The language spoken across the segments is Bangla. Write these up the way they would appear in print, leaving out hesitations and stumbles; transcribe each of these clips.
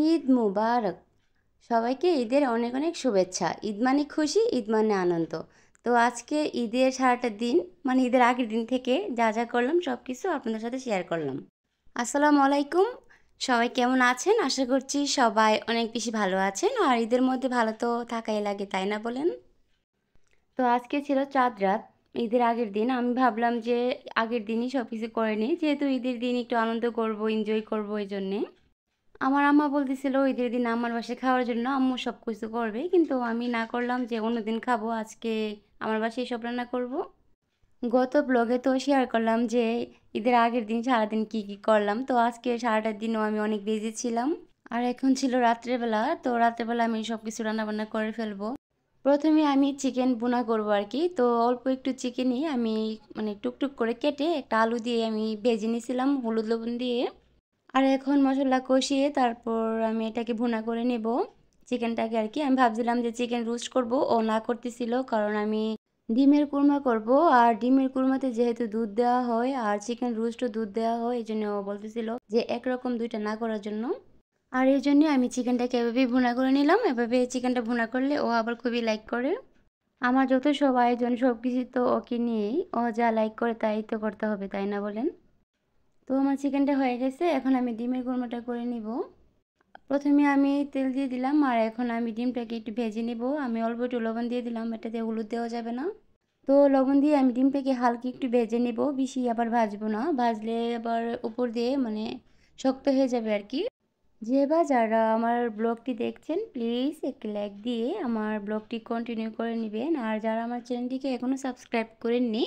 ঈদ মুবারক। সবাইকে ঈদের অনেক অনেক শুভেচ্ছা। ঈদ মানে খুশি, ঈদ মানে আনন্দ। তো আজকে ঈদের সারাটা দিন মানে ঈদের আগের দিন থেকে যা যা করলাম সব কিছু আপনাদের সাথে শেয়ার করলাম। আসসালামু আলাইকুম। সবাই কেমন আছেন? আশা করছি সবাই অনেক বেশি ভালো আছেন। আর ঈদের মধ্যে ভালো তো থাকাই লাগে, তাই না বলেন? তো আজকে ছিল চাঁদ রাত, ঈদের আগের দিন। আমি ভাবলাম যে আগের দিনই সব কিছু করে নিই, যেহেতু ঈদের দিন একটু আনন্দ করব, এনজয় করবো এই জন্যে। আমার আম্মা বলতেছিল ঈদের দিন আমার বাসায় খাওয়ার জন্য, আম্মু সব কিছু করবে, কিন্তু আমি না করলাম যে অন্যদিন খাবো, আজকে আমার বাসায় সব রান্না করব। গত ব্লগে তো শেয়ার করলাম যে ঈদের আগের দিন সারাদিন কি কি করলাম। তো আজকে সারাটা দিনও আমি অনেক বিজি ছিলাম। আর এখন ছিল রাত্রেবেলা, তো রাত্রেবেলা আমি সব কিছু রান্না বান্না করে ফেলবো। প্রথমে আমি চিকেন ভুনা করবো আর কি। তো অল্প একটু চিকেনই আমি মানে টুকটুক করে কেটে একটা আলু দিয়ে আমি ভেজে নিয়েছিলাম হলুদ লবণ দিয়ে। আর এখন মশলা কষিয়ে তারপর আমি এটাকে ভুনা করে নেব, চিকেনটাকে আর কি। আমি ভাবছিলাম যে চিকেন রোস্ট করব, ও না করতেছিল, কারণ আমি ডিমের কুরমা করব। আর ডিমের কুরমাতে যেহেতু দুধ দেওয়া হয় আর চিকেন রোস্টও দুধ দেওয়া হয়, এই জন্য ও বলতেছিল যে একরকম দুইটা না করার জন্য। আর এই জন্যে আমি চিকেনটাকে এভাবেই ভুনা করে নিলাম। এভাবে চিকেনটা ভুনা করলে ও আবার খুবই লাইক করে। আমার যত সব আয়োজন সব কিছু তো ওকে নিয়েই, ও যা লাইক করে তাই তো করতে হবে, তাই না বলেন? তো আমার চিকেনটা হয়ে গেছে, এখন আমি ডিমের কুরমাটা করে নিব। প্রথমে আমি তেল দিয়ে দিলাম, আর এখন আমি ডিমটাকে একটু ভেজে নিব। আমি অল্প একটু লবণ দিয়ে দিলাম, এটাতে হলুদ দেওয়া যাবে না। তো লবণ দিয়ে আমি ডিমটাকে হালকা একটু ভেজে নেব, বেশি আবার ভাজবো না, ভাজলে আবার উপর দিয়ে মানে শক্ত হয়ে যাবে আর কি। যে বা যারা আমার ব্লগটি দেখছেন প্লিজ একটি লাইক দিয়ে আমার ব্লগটি কন্টিনিউ করে নেবেন। আর যারা আমার চ্যানেলটিকে এখনও সাবস্ক্রাইব করেননি,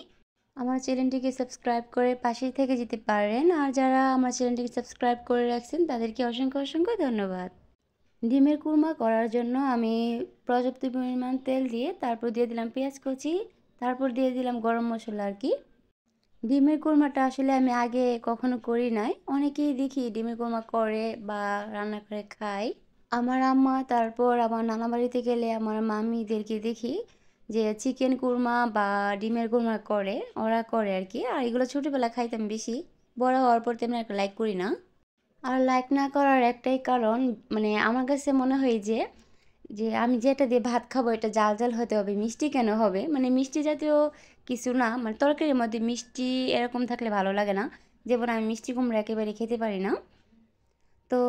আমার চ্যানেলটিকে সাবস্ক্রাইব করে পাশেই থেকে যেতে পারেন। আর যারা আমার চ্যানেলটিকে সাবস্ক্রাইব করে রাখছেন তাদেরকে অসংখ্য অসংখ্য ধন্যবাদ। ডিমের কুরমা করার জন্য আমি পর্যাপ্ত পরিমাণ তেল দিয়ে তারপর দিয়ে দিলাম পেঁয়াজ কুচি, তারপর দিয়ে দিলাম গরম মশলা আর কি। ডিমের কুরমাটা আসলে আমি আগে কখনো করি নাই, অনেকেই দেখি ডিমের কুরমা করে বা রান্না করে খায়। আমার আম্মা তারপর আমার নানা বাড়িতে গেলে আমার মামিদেরকে দেখি যে চিকেন কুরমা বা ডিমের কুরমা করে, ওরা করে আর কি। আর এগুলো ছোটোবেলা খাইতাম বেশি, বড় হওয়ার পর তেমন একটা লাইক করি না। আর লাইক না করার একটাই কারণ, মানে আমার কাছে মনে হয় যে যে আমি যেটা দিয়ে ভাত খাবো এটা জাল জাল হতে হবে, মিষ্টি কেন হবে, মানে মিষ্টি জাতীয় কিছু না, মানে তরকারির মধ্যে মিষ্টি এরকম থাকলে ভালো লাগে না। যেমন আমি মিষ্টি কুমড়া একেবারে খেতে পারি না। তো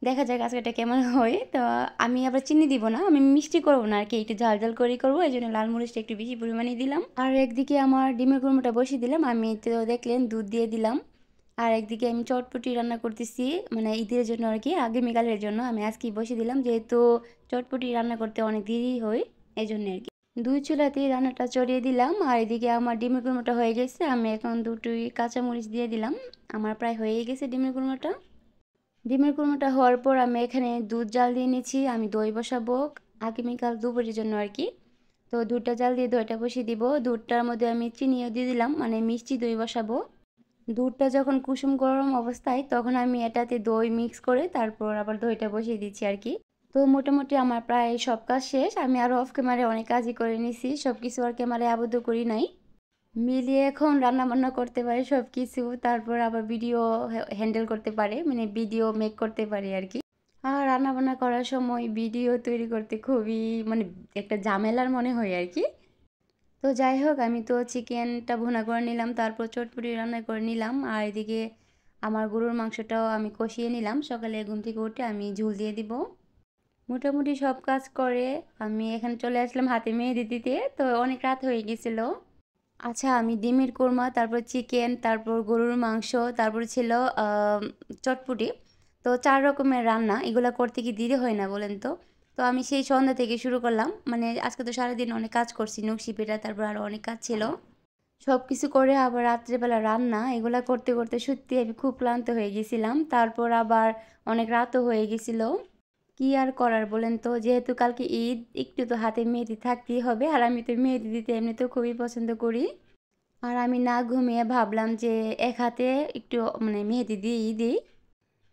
দেখা যাক আজকে এটা কেমন হয়। তো আমি আবার চিনি দিব না, আমি মিষ্টি করবো না আর কি, একটু ঝাল ঝাল করেই করবো, এই জন্য লাল মরিচটা একটু বেশি পরিমাণে দিলাম। আর একদিকে আমার ডিমের কুরমাটা বসিয়ে দিলাম, আমি তো দেখলেন দুধ দিয়ে দিলাম। আর একদিকে আমি চটপটি রান্না করতেছি, মানে ঈদের জন্য আর কি, আগামীকালের জন্য আমি আজকেই বসিয়ে দিলাম, যেহেতু চটপটি রান্না করতে অনেক দেরি হয় এই জন্য আর কি। দুই চুলাতেই রান্নাটা চড়িয়ে দিলাম। আর এদিকে আমার ডিমের কুরমাটা হয়ে গেছে, আমি এখন দুটোই কাঁচামরিচ দিয়ে দিলাম। আমার প্রায় হয়ে গেছে ডিমের কুরমাটা। ডিমের কুরমাটা হওয়ার পর আমি এখানে দুধ জাল দিয়ে নিয়েছি, আমি দই বসাবো আগামীকাল দুপুরের জন্য আর কি। তো দুধটা জাল দিয়ে দইটা বসিয়ে দিব, দুধটার মধ্যে আমি চিনিও দিয়ে দিলাম, মানে মিষ্টি দই বসাবো। দুধটা যখন কুসুম গরম অবস্থায় তখন আমি এটাতে দই মিক্স করে তারপর আবার দইটা বসিয়ে দিচ্ছি আর কি। তো মোটামুটি আমার প্রায় সব কাজ শেষ, আমি আরও অফ ক্যামেরায় অনেক কাজই করে নিছি, সব কিছু আর ক্যামেরায় আবদ্ধ করি নাই। মিলিয়ে এখন রান্না বান্না করতে পারে সব কিছু, তারপর আবার ভিডিও হ্যান্ডেল করতে পারে, মানে ভিডিও মেক করতে পারে আর কি। আর রান্না বান্না করার সময় ভিডিও তৈরি করতে খুবই মানে একটা ঝামেলার মনে হয় আর কি। তো যাই হোক, আমি তো চিকেনটা ভুনা করে নিলাম, তারপর চটপটি রান্না করে নিলাম। আর এদিকে আমার গরুর মাংসটাও আমি কষিয়ে নিলাম, সকালে ঘুম থেকে উঠে আমি ঝুল দিয়ে দিব। মোটামুটি সব কাজ করে আমি এখানে চলে আসলাম হাতে মেহেদি দিতে, তো অনেক রাত হয়ে গেছিলো। আচ্ছা, আমি ডিমের কোরমা, তারপর চিকেন, তারপর গরুর মাংস, তারপর ছিল চটপটি, তো 4 রকমের রান্না, এগুলো করতে কি দেরি হয় না বলেন তো? তো আমি সেই সন্ধ্যা থেকে শুরু করলাম, মানে আজকে তো সারাদিন অনেক কাজ করছি, নকশি পিঠা, তারপর আরও অনেক কাজ ছিল। সব কিছু করে আবার রাত্রেবেলা রান্না, এগুলা করতে করতে সত্যি আমি খুব ক্লান্ত হয়ে গেছিলাম। তারপর আবার অনেক রাতও হয়ে গেছিলো। কি আর করার বলেন তো, যেহেতু কালকে ঈদ, একটু তো হাতে মেহেদি থাকতেই হবে, আর আমি তো মেহেদি দিতে এমনিতেও খুবই পছন্দ করি। আর আমি না ঘুমিয়ে ভাবলাম যে এক হাতে একটু মানে মেহেদি দিয়েই দিই।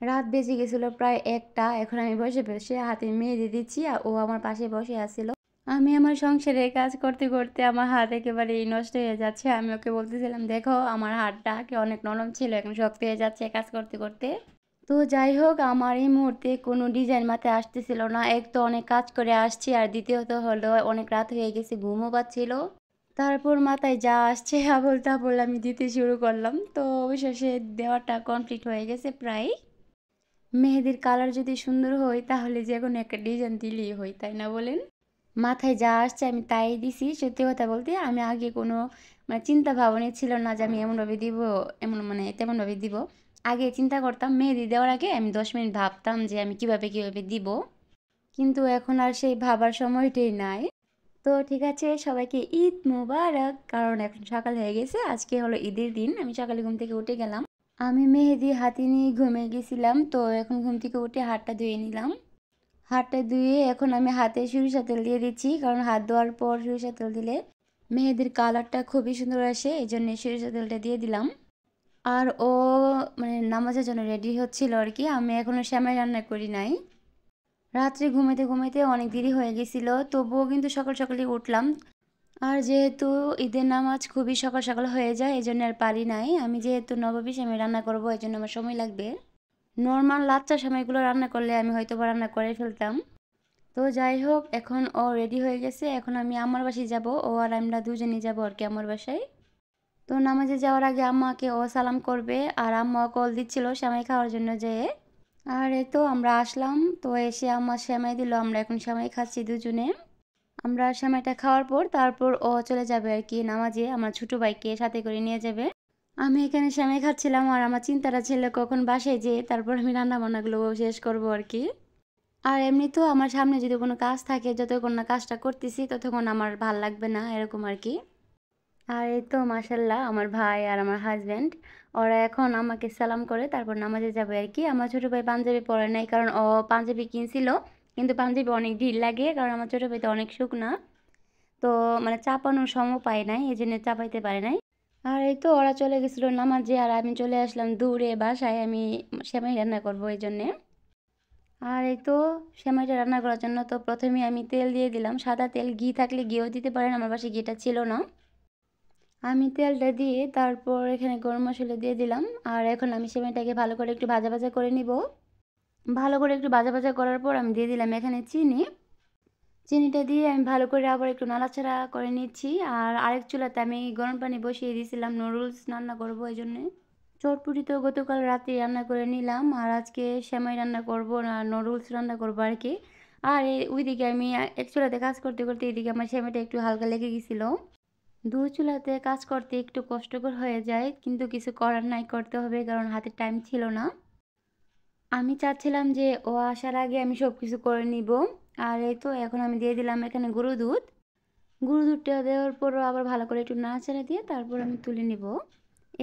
রাত বেজে গেছিলো প্রায় 1টা, এখন আমি বসে বসে হাতে মেহেদি দিচ্ছি, আর ও আমার পাশে বসে আছিল। আমি আমার সংসারের কাজ করতে করতে আমার হাত একেবারেই নষ্ট হয়ে যাচ্ছে। আমি ওকে বলতেছিলাম, দেখো আমার হাতটা আগে অনেক নরম ছিল, এখন শক্ত হয়ে যাচ্ছে কাজ করতে করতে। তো যাই হোক, আমার এই মুহূর্তে কোনো ডিজাইন মাথায় আসতেছিল না। এক তো অনেক কাজ করে আসছি, আর দ্বিতীয়ত হলো অনেক রাত হয়ে গেছে, ঘুমও পাচ্ছিল। তারপর মাথায় যা আসছে আবোল তাবোল আমি দিতে শুরু করলাম। তো অবশেষে দেওয়াটা কমপ্লিট হয়ে গেছে প্রায়। মেহেদির কালার যদি সুন্দর হয় তাহলে যে কোনো একটা ডিজাইন দিলেই হয়, তাই না বলেন? মাথায় যা আসছে আমি তাই দিছি। সত্যি কথা বলতে আমি আগে কোনো চিন্তা ভাবনা ছিল না যে আমি এমনভাবে দিব, এমন তেমনভাবে দিব। আগে চিন্তা করতাম, মেহেদি দেওয়ার আগে আমি 10 মিনিট ভাবতাম যে আমি কিভাবে কিভাবে দিব, কিন্তু এখন আর সেই ভাবার সময়টাই নাই। তো ঠিক আছে, সবাইকে ঈদ মুবারক। কারণ এখন সকাল হয়ে গেছে, আজকে হলো ঈদের দিন। আমি সকালে ঘুম থেকে উঠে গেলাম, আমি মেহেদি হাতে নিয়ে ঘুমিয়ে গেছিলাম। তো এখন ঘুম থেকে উঠে হাতটা ধুয়ে নিলাম। হাতটা ধুয়ে এখন আমি হাতে সরিষা তেল দিয়ে দিচ্ছি, কারণ হাত ধোয়ার পর সরিষা তেল দিলে মেহেদির কালারটা খুবই সুন্দর আসে, এই জন্য সরিষা তেলটা দিয়ে দিলাম। আর ও নামাজের জন্য রেডি হচ্ছিল আর কি। আমি এখনো সেমাই রান্না করি নাই। রাত্রে ঘুমাইতে ঘুমাইতে অনেক দেরি হয়ে গেছিল, তবুও কিন্তু সকাল সকালে উঠলাম। আর যেহেতু ঈদের নামাজ খুবই সকাল সকাল হয়ে যায়, এই জন্য আর পারি নাই। আমি যেহেতু নবাবী সেমাই রান্না করবো, এই জন্য আমার সময় লাগবে। নর্মাল লাচ্চা সেমাইগুলো রান্না করলে আমি হয়তো বা রান্না করে ফেলতাম। তো যাই হোক, এখন ও রেডি হয়ে গেছে। এখন আমি আমার বাসায় যাব, ও আর আমরা দুজনেই যাবো আর কি আমার বাসায়। তো নামাজে যাওয়ার আগে আম্মাকে ও সালাম করবে, আর আম্মা কল দিচ্ছিল সেমাই খাওয়ার জন্য যেয়ে। আর এই তো আমরা আসলাম, তো এসে আম্মা সেমাই দিল, আমরা এখন সেমাই খাচ্ছি দুজনে। আমরা সেমাইটা খাওয়ার পর তারপর ও চলে যাবে আর কি নামাজে, আমার ছোট ভাইকে সাথে করে নিয়ে যাবে। আমি এখানে সেমাই খাচ্ছিলাম, আর আমার চিন্তাটা ছিল কখন বাসায় যেয়ে তারপর আমি রান্না বান্নাগুলো শেষ করবো আর কি। আর এমনিতেও আমার সামনে যদি কোনো কাজ থাকে, যতক্ষণ না কাজটা করতেছি ততক্ষণ আমার ভাল লাগবে না, এরকম আর কি। আর এই তো মাশাল্লাহ, আমার ভাই আর আমার হাজব্যান্ড ওরা এখন আমাকে সালাম করে তারপর নামাজে যাবে আর কি। আমার ছোটো ভাই পাঞ্জাবি পরে নাই, কারণ ও পাঞ্জাবি কিনছিল, কিন্তু পাঞ্জাবি অনেক ঢিল লাগে, কারণ আমার ছোটো ভাই তো অনেক শুকনা। তো চাপানোর সময় পায় নাই, এই জন্য চাপাইতে পারে নাই। আর এই তো ওরা চলে গেছিলো নামাজে, আর আমি চলে আসলাম দূরে বাসায়, আমি সেমাই রান্না করবো এই জন্যে। আর এই তো সেমাইটা রান্না করার জন্য তো প্রথমে আমি তেল দিয়ে দিলাম, সাদা তেল। ঘি থাকলে ঘিও দিতে পারেন, আমার বাসায় ঘিটা ছিল না। আমি তেলটা দিয়ে তারপর এখানে গরম মশলা দিয়ে দিলাম। আর এখন আমি সেমাইটাকে ভালো করে একটু ভাজা ভাজা করে নিব। ভালো করে একটু ভাজা ভাজা করার পর আমি দিয়ে দিলাম এখানে চিনি। চিনিটা দিয়ে আমি ভালো করে আবার একটু নাড়াচাড়া করে নিচ্ছি। আর আরেক চুলাতে আমি গরম পানি বসিয়ে দিয়েছিলাম, নুডলস রান্না করবো এই জন্যে। চটপটি তো গতকাল রাতে রান্না করে নিলাম, আর আজকে সেমাই রান্না করব না নুডলস রান্না করবো আর কি। আর ওইদিকে আমি এক চুলাতে কাজ করতে করতে এদিকে আমার সেমাইটা একটু হালকা লেগে গেছিল। দুই চুলাতে কাজ করতে একটু কষ্টকর হয়ে যায়, কিন্তু কিছু করার নাই, করতে হবে, কারণ হাতে টাইম ছিল না। আমি চাচ্ছিলাম যে ও আসার আগে আমি সব কিছু করে নিব। আর এই তো এখন আমি দিয়ে দিলাম এখানে গরুর দুধ। গরুর দুধটা দেওয়ার পরও আবার ভালো করে একটু নাড়াচাড়া দিয়ে তারপর আমি তুলে নিব।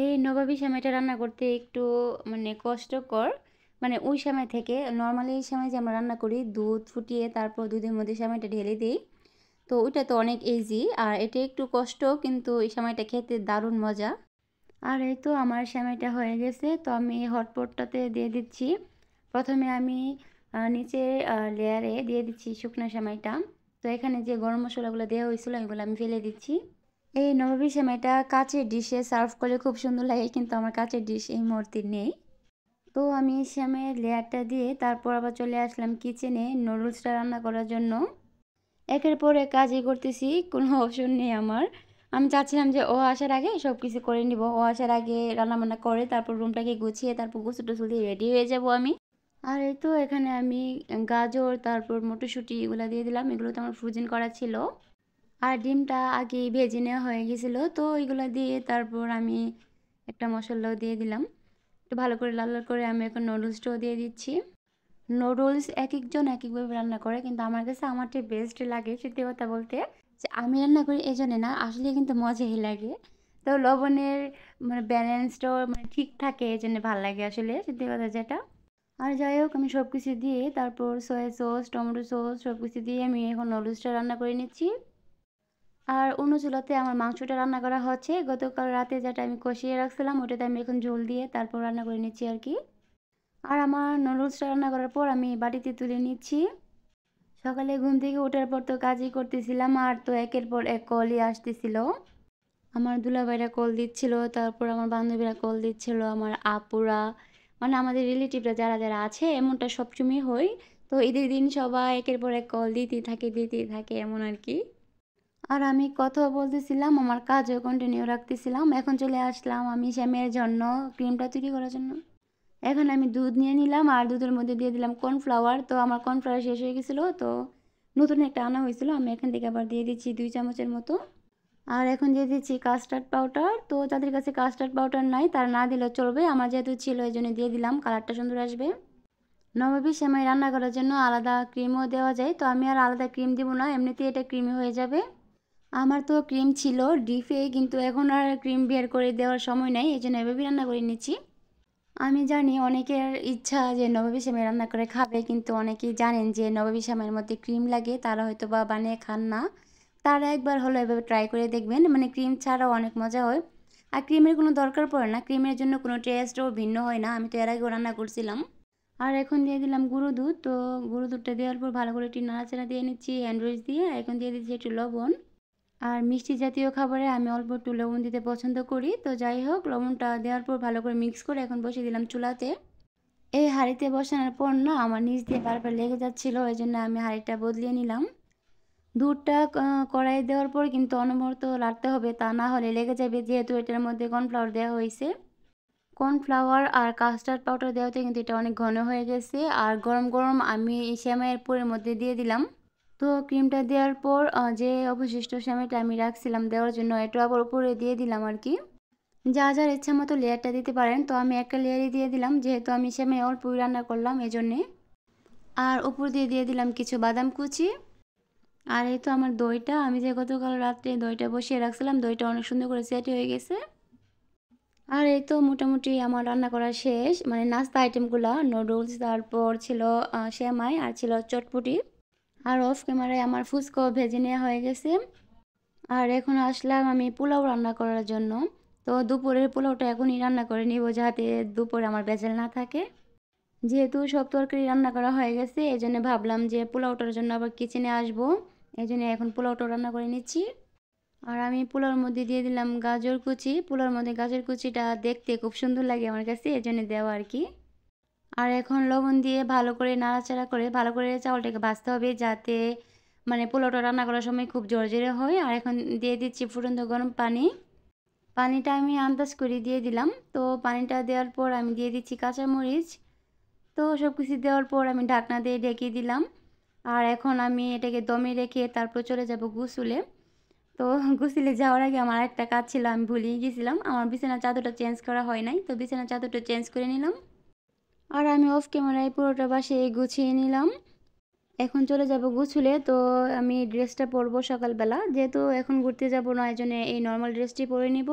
এই নবাবী সেমাইটা রান্না করতে একটু কষ্টকর। ওই সেমাই থেকে নর্মালি এই সেমাই যে আমরা রান্না করি, দুধ ফুটিয়ে তারপর দুধের মধ্যে সেমাইটা ঢেলে দিই, তো ওইটা তো অনেক ইজি। আর এটা একটু কষ্ট, কিন্তু এই সেমাইটা খেতে দারুণ মজা। আর এই তো আমার সেমাইটা হয়ে গেছে, তো আমি হটপটটাতে দিয়ে দিচ্ছি। প্রথমে আমি নিচে লেয়ারে দিয়ে দিচ্ছি শুকনো সেমাইটা। তো এখানে যে গরম মশলাগুলো দেওয়া হয়েছিল এগুলো আমি ফেলে দিচ্ছি। এই নবাবী সেমাইটা কাচের ডিশে সার্ভ করলে খুব সুন্দর লাগে, কিন্তু আমার কাচের ডিশ এই মুহূর্তে নেই। তো আমি সেমাইয়ের লেয়ারটা দিয়ে তারপর আবার চলে আসলাম কিচেনে নুডলসটা রান্না করার জন্য। একের পর এক কাজই করতেছি, কোনো অপশন নেই আমার। আমি চাচ্ছিলাম যে ও আসার আগে সব কিছু করে নিব, ও আসার আগে রান্নাবান্না করে তারপর রুমটাকে গুছিয়ে তারপর গোসল টোসল দিয়ে রেডি হয়ে যাব আমি। আর এই তো এখানে আমি গাজর তারপর মটরশুঁটি এগুলো দিয়ে দিলাম, এগুলো তো আমার ফ্রোজেন করা ছিল। আর ডিমটা আগে ভেজে নেওয়া হয়ে গেছিলো, তো এগুলো দিয়ে তারপর আমি একটা মশলাও দিয়ে দিলাম। একটু ভালো করে লাল লাল করে আমি এখন নুডলসটাও দিয়ে দিচ্ছি। নুডলস এক একজন এক একভাবে রান্না করে, কিন্তু আমার কাছে আমারটা বেস্ট লাগে। সত্যি কথা বলতে, যে আমি রান্না করি এই জন্যে না, আসলে কিন্তু মজাই লাগে। তো লবণের ব্যালেন্সটাও ঠিক থাকে, এই জন্য ভালো লাগে আসলে, সত্যি কথা যেটা। আর যাই হোক, আমি সব কিছু দিয়ে তারপর সয়া সস টমেটো সস সব কিছু দিয়ে আমি এখন নুডলসটা রান্না করে নিচ্ছি। আর অন্য চুলাতে আমার মাংসটা রান্না করা হচ্ছে, গতকাল রাতে যেটা আমি কষিয়ে রাখছিলাম ওটাতে আমি এখন ঝোল দিয়ে তারপর রান্না করে নিচ্ছি আর কি। আর আমার নুডলসটা রান্না করার পর আমি বাটিতে তুলে নিচ্ছি। সকালে ঘুম থেকে ওঠার পর তো কাজই করতেছিলাম, আর তো একের পর এক কলই আসতেছিল। আমার দুলাভাইরা কল দিচ্ছিল, তারপর আমার বান্ধবীরা কল দিচ্ছিল, আমার আপুরা, মানে আমাদের রিলেটিভরা যারা যারা আছে এমনটা সবসময় হয়। তো ঈদের দিন সবাই একের পর এক কল দিতেই থাকে এমন আর কি। আর আমি কথাও বলতেছিলাম, আমার কাজও কন্টিনিউ রাখতেছিলাম। এখন চলে আসলাম আমি শ্যামের জন্য ক্রিমটা তৈরি করার জন্য। এখন আমি দুধ নিয়ে নিলাম আর দুধের মধ্যে দিয়ে দিলাম কর্নফ্লাওয়ার। তো আমার কর্নফ্লাওয়ার শেষ হয়ে গেছিলো, তো নতুন একটা আনা হয়েছিল, আমি এখান থেকে আবার দিয়ে দিচ্ছি 2 চামচের মতো। আর এখন দিয়ে দিচ্ছি কাস্টার্ড পাউডার। তো যাদের কাছে কাস্টার্ড পাউডার নাই তারা না দিলেও চলবে, আমার যেহেতু ছিল এই জন্য দিয়ে দিলাম, কালারটা সুন্দর আসবে। নবাবী সেমাই রান্না করার জন্য আলাদা ক্রিমও দেওয়া যায়, তো আমি আর আলাদা ক্রিম দিব না, এমনিতেই এটা ক্রিমি হয়ে যাবে। আমার তো ক্রিম ছিল ডিপে, কিন্তু এখন আর ক্রিম বের করে দেওয়ার সময় নাই, এই জন্য এভাবেই রান্না করে নিচ্ছি। আমি জানি অনেকের ইচ্ছা যে নবাবী সেমাই রান্না করে খাবে, কিন্তু অনেকেই জানেন যে নবাবী সেমাইয়ের মধ্যে ক্রিম লাগে, তারা হয়তো বা বানিয়ে খান না। তারা একবার হলো এভাবে ট্রাই করে দেখবেন, মানে ক্রিম ছাড়াও অনেক মজা হয়। আর ক্রিমের কোনো দরকার পড়ে না, ক্রিমের জন্য কোনো টেস্টও ভিন্ন হয় না, আমি তো এর আগেও রান্না করছিলাম। আর এখন দিয়ে দিলাম গুঁড়ো দুধ। তো গুঁড়ো দুধটা দেওয়ার পর ভালো করে একটু নাড়াচাড়া দিয়ে নিচ্ছি হ্যান্ডউইচ দিয়ে। এখন দিয়ে দিচ্ছি একটু লবণ। আর মিষ্টি জাতীয় খাবারে আমি অল্প একটু লবণ দিতে পছন্দ করি, তো যাই হোক লবণটা দেওয়ার পর ভালো করে মিক্স করে এখন বসিয়ে দিলাম চুলাতে। এই হাঁড়িতে বসানোর পর না আমার নিচ দিয়ে বারবার লেগে যাচ্ছিলো, এই জন্য আমি হাঁড়িটা বদলিয়ে নিলাম। দুধটা কড়াইয়ে দেওয়ার পর কিন্তু অনবরত লাড়তে হবে, তা না হলে লেগে যাবে, যেহেতু এটার মধ্যে কর্নফ্লাওয়ার দেওয়া হয়েছে। কর্নফ্লাওয়ার আর কাস্টার্ড পাউডার দেওয়াতে কিন্তু এটা অনেক ঘন হয়ে গেছে। আর গরম গরম আমি এই সেমাইয়ের পুরের মধ্যে দিয়ে দিলাম। তো ক্রিমটা দেওয়ার পর যে অবশিষ্ট সেমাইটা আমি রাখছিলাম দেওয়ার জন্য, এটা আবার উপরে দিয়ে দিলাম আর কি। যা যার ইচ্ছা মতো লেয়ারটা দিতে পারেন, তো আমি একটা লেয়ারই দিয়ে দিলাম, যেহেতু আমি সেমাই অল্পই রান্না করলাম এজন্যে। আর উপর দিয়ে দিয়ে দিলাম কিছু বাদাম কুচি। আর এই তো আমার দইটা, আমি যে গতকাল রাত্রে দইটা বসিয়ে রাখছিলাম, দইটা অনেক সুন্দর করে সেট হয়ে গেছে। আর এই তো মোটামুটি আমার রান্না করা শেষ, মানে নাস্তা আইটেমগুলো নুডলস, তারপর ছিল সেমাই, আর ছিল চটপটি। আর অফ ক্যামেরায় আমার ফুচকাও ভেজে নেওয়া হয়ে গেছে। আর এখন আসলাম আমি পোলাও রান্না করার জন্য। তো দুপুরের পোলাওটা এখনই রান্না করে নিব, যাতে দুপুরে আমার ভেজাল না থাকে। যেহেতু সব তরকারি রান্না করা হয়ে গেছে, এই জন্য ভাবলাম যে পোলাওটার জন্য আবার কিচেনে আসবো, এই জন্য এখন পোলাওটা রান্না করে নিচ্ছি। আর আমি পোলাওর মধ্যে দিয়ে দিলাম গাজর কুচি। পোলাওর মধ্যে গাজর কুচিটা দেখতে খুব সুন্দর লাগে আমার কাছে, এই জন্য দেওয়া আর কি। আর এখন লবণ দিয়ে ভালো করে নাড়াচাড়া করে ভালো করে চাউলটাকে ভাজতে হবে, যাতে মানে পোলাওটা রান্না করার সময় খুব ঝরঝরে হয়। আর এখন দিয়ে দিচ্ছি ফুটন্ত গরম পানি। পানিটা আমি আন্দাজ করে দিয়ে দিলাম। তো পানিটা দেওয়ার পর আমি দিয়ে দিচ্ছি কাঁচামরিচ। তো সব কিছু দেওয়ার পর আমি ঢাকনা দিয়ে ঢেকে দিলাম। আর এখন আমি এটাকে দমে রেখে তারপর চলে যাব গোসলে। তো গোসলে যাওয়ার আগে আমার একটা কাজ ছিল, আমি ভুলিয়ে গেছিলাম, আমার বিছানার চাদরটা চেঞ্জ করা হয় নাই, তো বিছানার চাদরটা চেঞ্জ করে নিলাম। আর আমি অফ ক্যামেরায় পুরোটা বাসায় গুছিয়ে নিলাম। এখন চলে যাব গোসলে। তো আমি ড্রেসটা পরবো সকালবেলা, যেহেতু এখন ঘুরতে যাব না, এই জন্য এই নর্মাল ড্রেসটি পরে নিব।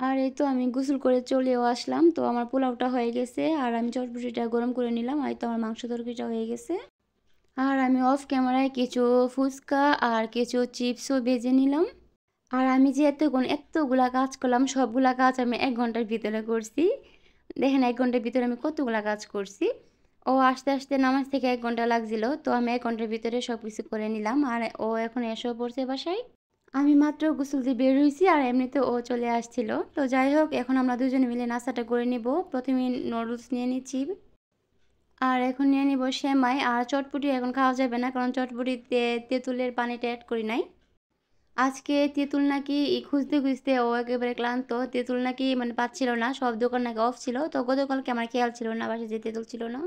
আর এই তো আমি গোসল করে চলেও আসলাম। তো আমার পোলাওটা হয়ে গেছে, আর আমি চটপটিটা গরম করে নিলাম, আর তো আমার মাংস তরকারিটা হয়ে গেছে। আর আমি অফ ক্যামেরায় কিছু ফুচকা আর কিছু চিপসও ভেজে নিলাম। আর আমি যে এতগুলা কাজ করলাম, সবগুলা কাজ আমি 1 ঘন্টার ভিতরে করছি। দেখেন 1 ঘন্টার ভিতরে আমি কতগুলা কাজ করছি। ও আসতে আসতে নামাজ থেকে 1 ঘন্টা লাগছিল, তো আমি 1 ঘন্টার ভিতরে সব কিছু করে নিলাম। আর ও এখন এসেও পড়ছে বাসায়। আমি মাত্র গোসল দিয়ে বের হয়েছি, আর এমনিতে ও চলে আসছিল। তো যাই হোক, এখন আমরা দুজনে মিলে নাস্তাটা করে নিব। প্রথমে নুডলস নিয়ে নিচ্ছি, আর এখন নিয়ে নিব সেমাই। আর চটপটি এখন খাওয়া যাবে না, কারণ চটপটিতে তেঁতুলের পানিটা অ্যাড করি নাই। আজকে তেঁতুল নাকি খুঁজতে খুঁজতে ও একেবারে ক্লান্ত, তেঁতুল নাকি মানে পাচ্ছিল না, সব দোকান নাকি অফ ছিল। তো গতকালকে আমার খেয়াল ছিল না বাসায় যে তেঁতুল ছিল না।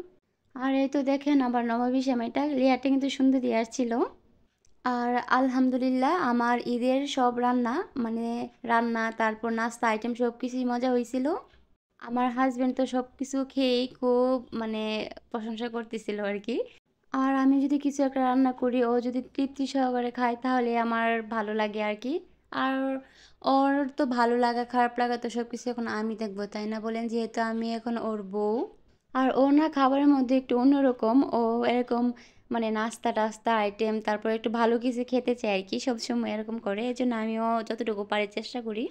আর এই তো দেখেন আবার নবাবী সেমাইটা, লেয়ারটা কিন্তু সুন্দর দিয়ে আসছিল। আর আলহামদুলিল্লাহ আমার ঈদের সব রান্না, মানে রান্না তারপর নাস্তা আইটেম সব কিছুই মজা হয়েছিল। আমার হাজবেন্ড তো সব কিছু খেয়েই খুব মানে প্রশংসা করতেছিল আর কি। আর আমি যদি কিছু একটা রান্না করি, ও যদি তৃপ্তি সহকারে খায়, তাহলে আমার ভালো লাগে আর কি। আর ওর তো ভালো লাগা খারাপ লাগা তো সব কিছু এখন আমি দেখবো, তাই না বলেন, যেহেতু আমি এখন ওর বউ। আর ও না খাবারের মধ্যে একটু অন্যরকম, ও এরকম মানে নাস্তা টাস্তা আইটেম তারপর একটু ভালো কিছু খেতে চাই আর কি, সবসময় এরকম করে, এই জন্য আমিও যতটুকু পারি চেষ্টা করি।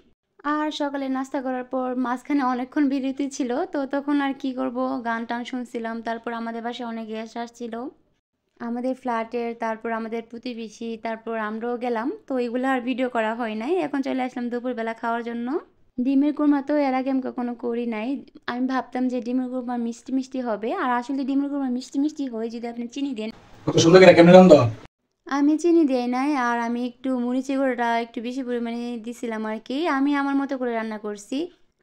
আর সকালে নাস্তা করার পর মাঝখানে অনেকক্ষণ বিরতি ছিল, তো তখন আর কি করব, গান টান শুনছিলাম। তারপর আমাদের বাসায় অনেক গেস্ট আসছিল আমাদের ফ্ল্যাটের, তারপর আমাদের প্রতিবেশী, তারপর আমরাও গেলাম। তো এগুলো আর ভিডিও করা হয় নাই। এখন চলে আসলাম দুপুরবেলা খাওয়ার জন্য। ডিমের কোরমা তো এর আগে আমি কখনো করি নাই। আমি ভাবতাম যে ডিমের কোরমা মিষ্টি মিষ্টি হবে, আর আসলে ডিমের কোরমা মিষ্টি মিষ্টি হয় যদি আপনি চিনি দেন। কত সুন্দর করে কেমনে রান্ধো? আমি চিনি দেই নাই, আর আমি একটু মরিচের গুঁড়োটা একটু বেশি পরিমাণে দিছিলাম আর কি। আমি আমার মতো করে রান্না করছি।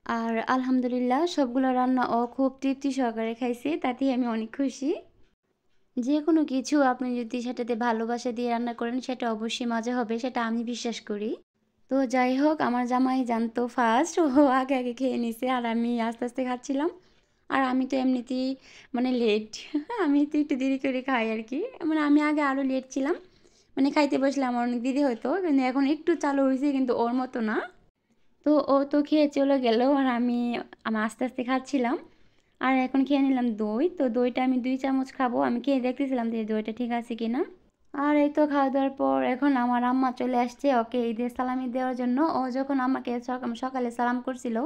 আর আলহামদুলিল্লাহ সবগুলো রান্না ও খুব তৃপ্তি সহকারে খাইছে, তাতেই আমি অনেক খুশি। যে কোনো কিছু আপনি যদি সেটাতে ভালোবাসা দিয়ে রান্না করেন সেটা অবশ্যই মজা হবে, সেটা আমি বিশ্বাস করি। তো যাই হোক, আমার জামাই জানতো ফার্স্ট, ও আগে আগে খেয়ে নিছে আর আমি আস্তে আস্তে খাচ্ছিলাম। আর আমি তো এমনিতেই মানে লেট, আমি তো একটু দেরি করে খাই আর কি। মানে আমি আগে আরও লেট ছিলাম, মানে খাইতে বসলে আমার অনেক দেরি হতো, কিন্তু এখন একটু চালু হয়েছে, কিন্তু ওর মতো না। তো ও তো খেয়ে চলে গেল, আর আমি আস্তে আস্তে খাচ্ছিলাম। আর এখন খেয়ে নিলাম দই, তো দইটা আমি 2 চামচ খাবো। আমি খেয়ে দেখতেছিলাম যে দইটা ঠিক আছে কিনা। আর এই তো খাওয়া দাওয়ার পর এখন আমার আম্মা চলে আসছে ওকে ঈদের সালামি দেওয়ার জন্য। ও যখন আমাকে সকালে সালাম করছিল,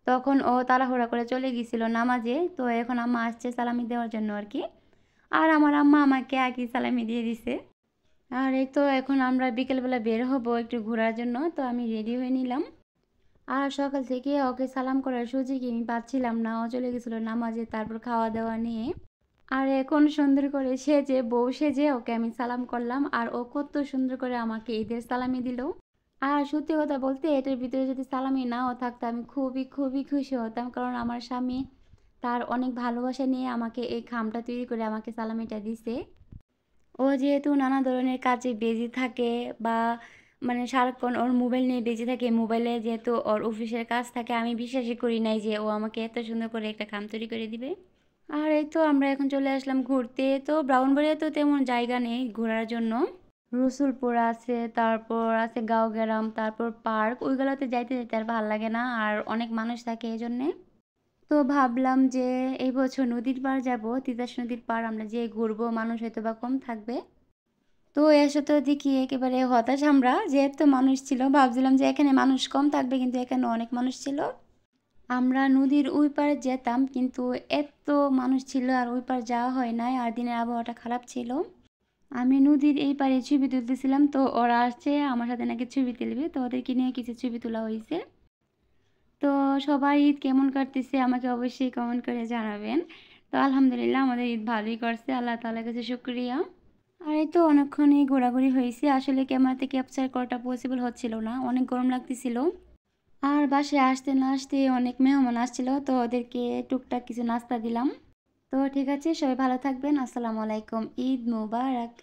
তখন ও তাড়াহুড়া করে চলে গিয়েছিল নামাজে। তো এখন আম্মা আসছে সালামি দেওয়ার জন্য আর কি। আর আমার আম্মা আমাকে আগে সালামি দিয়ে দিছে। আর এই তো এখন আমরা বিকেলবেলা বের হব একটু ঘোরার জন্য, তো আমি রেডি হয়ে নিলাম। আর সকাল থেকে ওকে সালাম করার সুযোগই আমি পাচ্ছিলাম না, ও চলে গেছিলো নামাজে, তারপর খাওয়া দাওয়া নিয়ে। আর এখন সুন্দর করে সেজে বউ সেজে ওকে আমি সালাম করলাম, আর ও কত সুন্দর করে আমাকে ঈদের সালামি দিল। আর সত্যি কথা বলতে এটার ভিতরে যদি সালামি নাও থাকতো আমি খুবই খুবই খুশি হতাম, কারণ আমার স্বামী তার অনেক ভালোবাসা নিয়ে আমাকে এই খামটা তৈরি করে আমাকে সালামিটা দিছে। ও যেহেতু নানা ধরনের কাজে বিজি থাকে, বা মানে সারাক্ষণ ওর মোবাইল নিয়ে বিজি থাকে, মোবাইলে যেহেতু ওর অফিসের কাজ থাকে, আমি বিশ্বাসই করি নাই যে ও আমাকে এত সুন্দর করে একটা খাম তৈরি করে দিবে। আর এই তো আমরা এখন চলে আসলাম ঘুরতে। তো ব্রাউনবাড়িয়া তো তেমন জায়গা নেই ঘোরার জন্য। রসুলপুর আছে, তারপর আছে গাঁওগ্রাম, তারপর পার্ক, ওইগুলোতে যাইতে যেতে আর ভালো লাগে না, আর অনেক মানুষ থাকে এই জন্যে। তো ভাবলাম যে এই বছর নদীর পাড় যাব, তিতাস নদীর পাড় আমরা যে ঘুরবো, মানুষ হয়তো বা কম থাকবে। তো এসে তো দেখি একেবারে হতাশ আমরা, যেহেতু মানুষ ছিল ভাবছিলাম যে এখানে মানুষ কম থাকবে, কিন্তু এখানে অনেক মানুষ ছিল। আমরা নদীর ওই পারে যেতাম, কিন্তু এত মানুষ ছিল আর ওই পার যাওয়া হয় নাই, আর দিনের আবহাওয়াটা খারাপ ছিল। আমি নদীর এই পারে ছবি তুলতেছিলাম, তো ওরা আসছে আমার সাথে নাকি ছবি তুলবে, তো ওদেরকে নিয়ে কিছু ছবি তোলা হয়েছে। তো সবাই ঈদ কেমন কাটতেছে আমাকে অবশ্যই কমেন্ট করে জানাবেন। তো আলহামদুলিল্লাহ আমাদের ঈদ ভালোই করছে, আল্লাহ তাআলার কাছে শুকরিয়া। আর এই তো অনেকক্ষণই ঘোরাঘুরি হয়েছে, আসলে ক্যামেরাতে ক্যাপচার করাটা পসিবল হচ্ছিল না, অনেক গরম লাগতেছিল। আর বাসায় আসতে না আসতে অনেক মেহমান আসছিল, তো ওদেরকে টুকটাক কিছু নাস্তা দিলাম। তো ঠিক আছে, সবাই ভালো থাকবেন, আসসালামু আলাইকুম, ঈদ মুবারক।